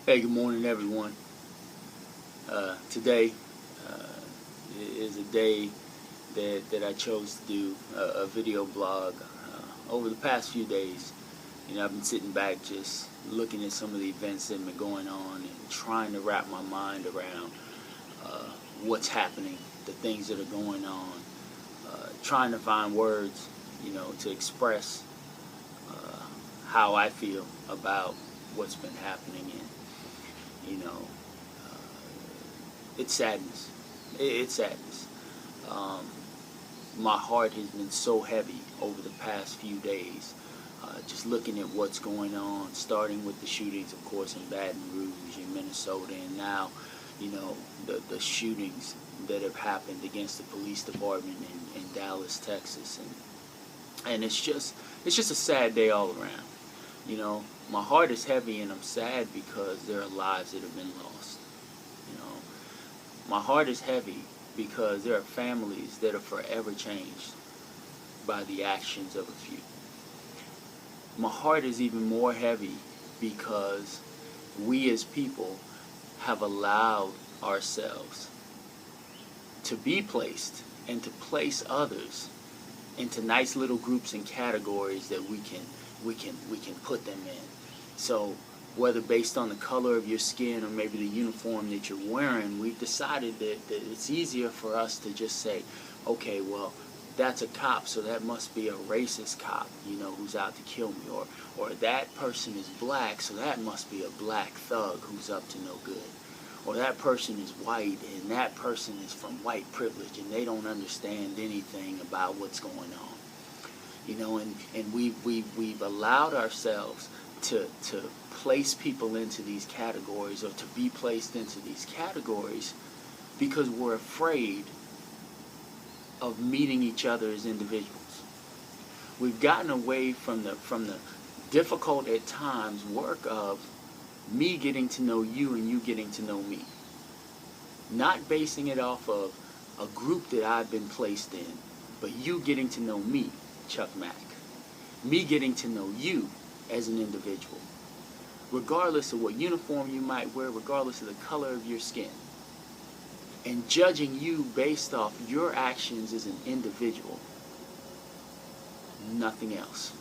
Hey, good morning, everyone. Today is a day that I chose to do a video blog. Over the past few days, I've been sitting back just looking at some of the events that have been going on and trying to wrap my mind around what's happening, the things that are going on, trying to find words, to express how I feel about what's been happening. And it's sadness. It's sadness. My heart has been so heavy over the past few days, just looking at what's going on, starting with the shootings, of course, in Baton Rouge, in Minnesota, and now, the shootings that have happened against the police department in Dallas, Texas, and it's just a sad day all around. My heart is heavy, and I'm sad because there are lives that have been lost. My heart is heavy because there are families that are forever changed by the actions of a few. My heart is even more heavy because we as people have allowed ourselves to be placed and to place others into nice little groups and categories that we can put them in. So whether based on the color of your skin or maybe the uniform that you're wearing, we've decided that it's easier for us to just say, okay, well, that's a cop, so that must be a racist cop, who's out to kill me. Or that person is black, so that must be a black thug who's up to no good. Or that person is white, and that person is from white privilege, and they don't understand anything about what's going on. And we've allowed ourselves to place people into these categories, or to be placed into these categories, because we're afraid of meeting each other as individuals. We've gotten away from the difficult at times work of me getting to know you and you getting to know me. Not basing it off of a group that I've been placed in, but you getting to know me, Chuck Mack. Me getting to know you as an individual, regardless of what uniform you might wear, regardless of the color of your skin, and judging you based off your actions as an individual, nothing else.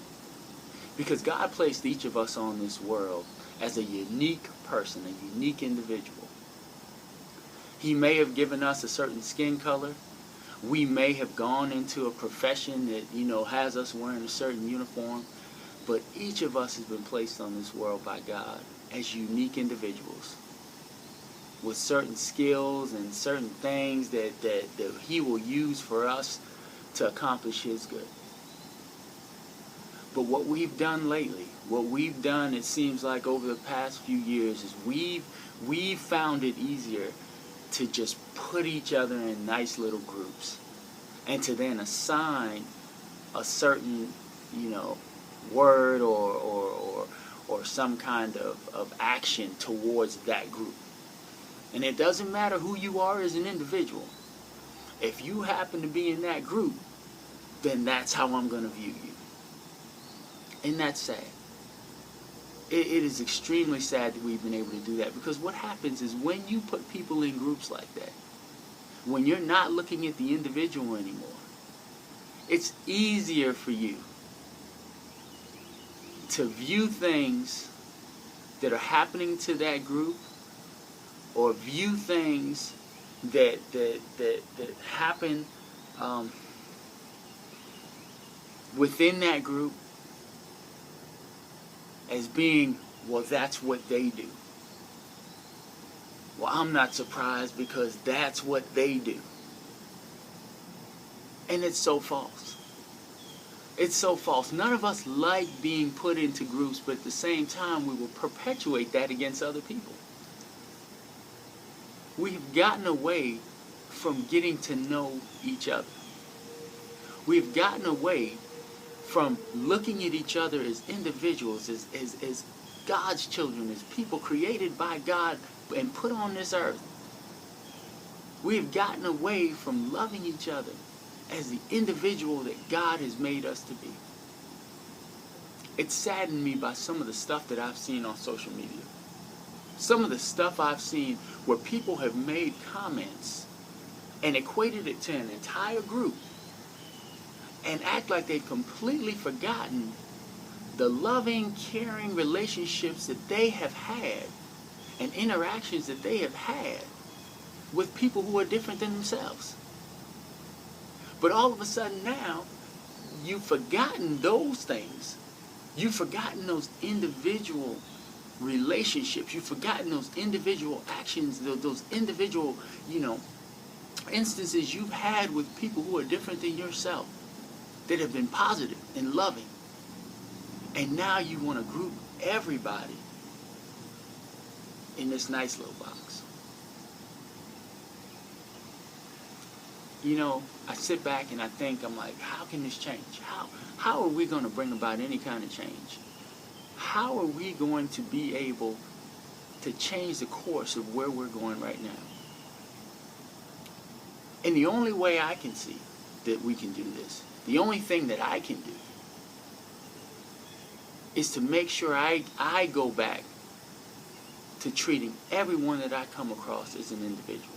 Because God placed each of us on this world as a unique person, a unique individual. He may have given us a certain skin color. We may have gone into a profession that, has us wearing a certain uniform. But each of us has been placed on this world by God as unique individuals with certain skills and certain things that He will use for us to accomplish His good. But what we've done lately, it seems like over the past few years, is we've found it easier to just put each other in nice little groups and to then assign a certain, word or some kind of action towards that group. And it doesn't matter who you are as an individual. If you happen to be in that group, then that's how I'm going to view you. And that's sad. It is extremely sad that we've been able to do that, because what happens is when you put people in groups like that, when you're not looking at the individual anymore, it's easier for you to view things that are happening to that group, or view things that happen within that group as being, well, that's what they do. Well, I'm not surprised because that's what they do. And it's so false. It's so false. None of us like being put into groups, but at the same time, we will perpetuate that against other people. We've gotten away from getting to know each other. We've gotten away from looking at each other as individuals, as God's children, as people created by God and put on this earth. We've gotten away from loving each other as the individual that God has made us to be. It saddened me by some of the stuff that I've seen on social media. Some of the stuff I've seen where people have made comments and equated it to an entire group and act like they've completely forgotten the loving, caring relationships that they have had and interactions that they have had with people who are different than themselves. But all of a sudden now, you've forgotten those things. You've forgotten those individual relationships. You've forgotten those individual actions, those individual, instances you've had with people who are different than yourself that have been positive and loving. And now you want to group everybody in this nice little box. I sit back and I think, I'm like, how can this change? How are we going to bring about any kind of change? How are we going to be able to change the course of where we're going right now? And the only way I can see that we can do this, the only thing that I can do, is to make sure I go back to treating everyone that I come across as an individual.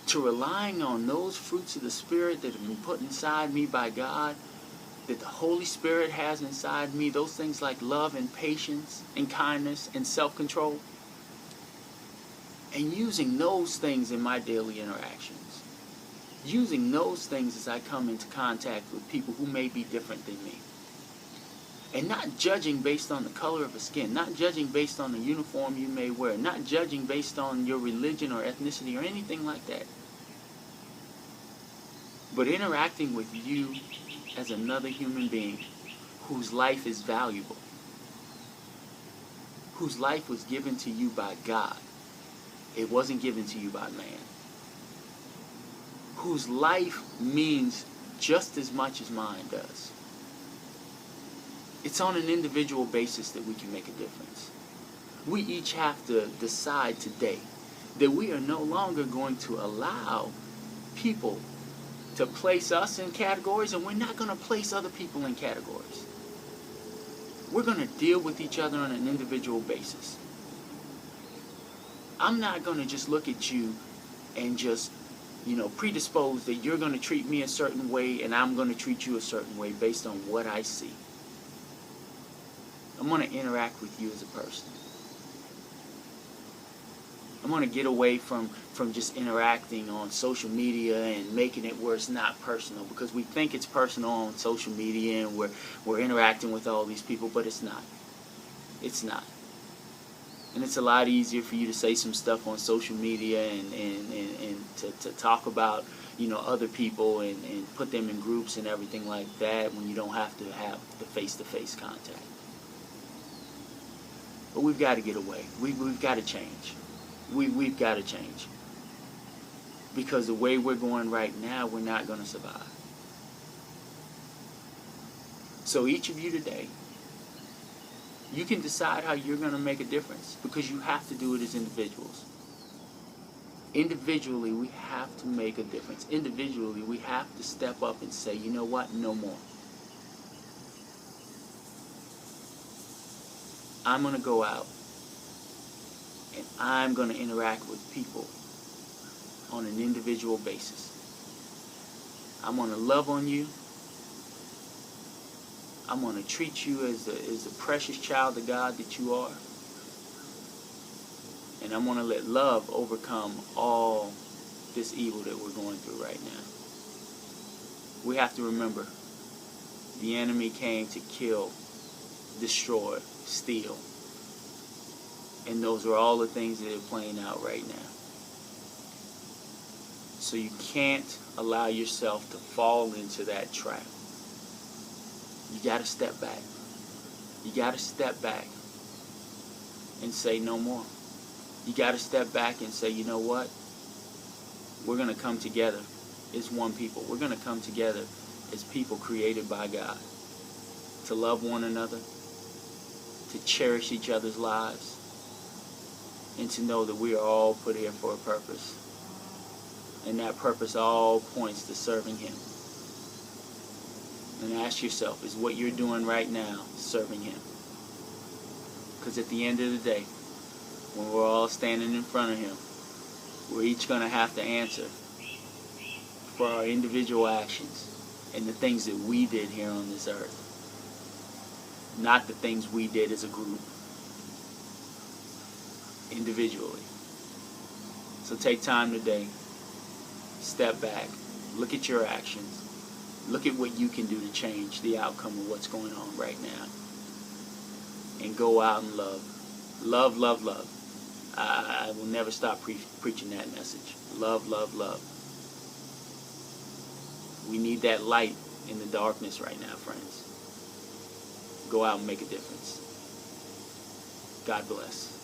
To relying on those fruits of the Spirit that have been put inside me by God, that the Holy Spirit has inside me, those things like love and patience and kindness and self-control, and using those things in my daily interactions. Using those things as I come into contact with people who may be different than me. And not judging based on the color of the skin, not judging based on the uniform you may wear, not judging based on your religion or ethnicity or anything like that. But interacting with you as another human being whose life is valuable, whose life was given to you by God. It wasn't given to you by man. Whose life means just as much as mine does. It's on an individual basis that we can make a difference. We each have to decide today that we are no longer going to allow people to place us in categories, and we're not going to place other people in categories. We're going to deal with each other on an individual basis. I'm not going to just look at you and just, predispose that you're going to treat me a certain way and I'm going to treat you a certain way based on what I see. I'm going to interact with you as a person. I'm going to get away from just interacting on social media and making it where it's not personal, because we think it's personal on social media and we're interacting with all these people, but it's not. It's not. And it's a lot easier for you to say some stuff on social media and to talk about, other people and put them in groups and everything like that when you don't have to have the face-to-face contact. But we've got to get away. We've got to change. We've got to change. Because the way we're going right now, we're not going to survive. So each of you today, you can decide how you're going to make a difference, because you have to do it as individuals. Individually, we have to make a difference. Individually, we have to step up and say, you know what, no more. I'm going to go out and I'm going to interact with people on an individual basis. I'm going to love on you. I'm going to treat you as the precious child of God that you are. And I'm going to let love overcome all this evil that we're going through right now. We have to remember, the enemy came to kill, destroy, steal. And those are all the things that are playing out right now. So you can't allow yourself to fall into that trap. You got to step back. You got to step back and say no more. You got to step back and say, you know what? We're going to come together as one people. We're going to come together as people created by God to love one another, to cherish each other's lives, and to know that we are all put here for a purpose. And that purpose all points to serving Him. And ask yourself, is what you're doing right now serving Him? Because at the end of the day, when we're all standing in front of him, we're each going to have to answer for our individual actions and the things that we did here on this earth. Not the things we did as a group, individually. So take time today, step back, look at your actions, look at what you can do to change the outcome of what's going on right now, and go out and love. Love, love, love. I will never stop preaching that message. Love, love, love. We need that light in the darkness right now, friends. Go out and make a difference. God bless.